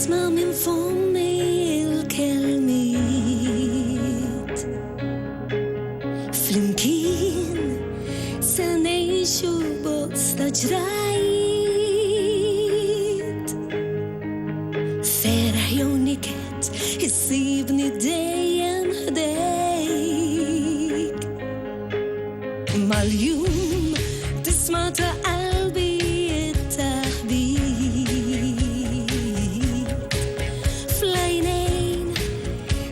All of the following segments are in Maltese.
تسمع من فمي الكلمات فلمكين سنعيش بستجريت فرح يونكت يسيبني دايم هديك مع اليوم تسمع قلبي التحبيب في العينين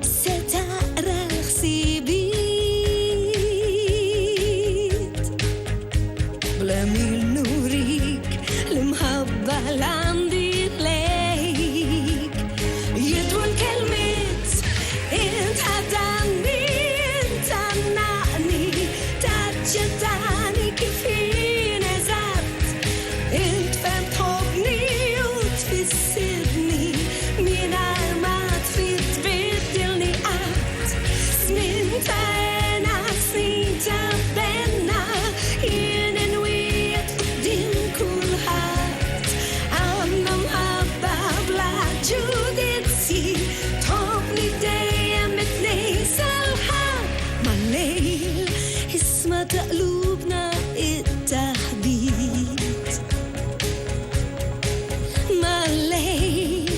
ستقرا خسيبيت بلاميل نوريك المحبة اللي عندي ليك يدون كلمة انت هداني انت منعني تجدعني كفينا زبط انت فهمت حبني وتفسدني من ما تفيد تبدلني قد سنين تانا سنين تبنا يننويت قدام كل حد عنا محبة بلا جودتي تحبني دايم تنسى الحد مع الليل اسمع قلوبنا التحديد مع الليل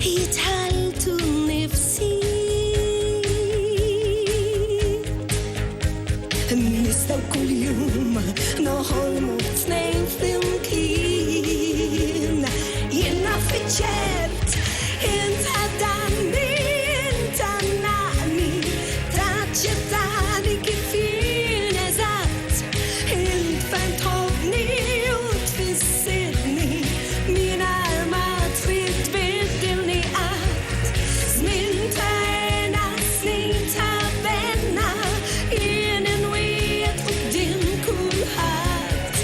يتحلتوا نفسي نستو كل يوم نحلم اثنين في مكين ينفي جبت انت هداني انت منعني تجدعني كفينا زبط انت فهمت حبني وتفسدني من ما تفيد تبدلني قد سنين تانا سنين تبنا يننويت قدام كل حد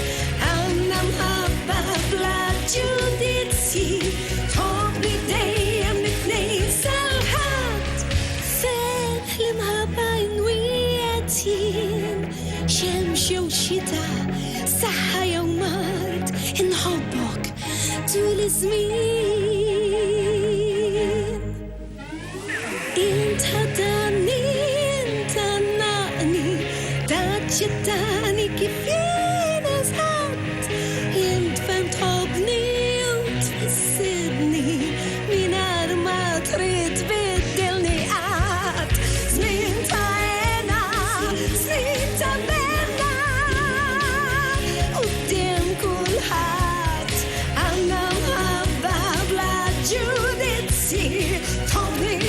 عنا محبة بلا جودتي تحبني دايم نتنسى الحد فين المحبة نويتين شمس وشتاء صحة يوم مرض نحبك طول زمين انت هداني انت منعني تجدعني كفينا زبط انت فهمت حبني وتفسدني من ما تريد تبدلني قد سنين تانا سنين تبنا قدام كل حد عنا محبة بلا جودتي تحبني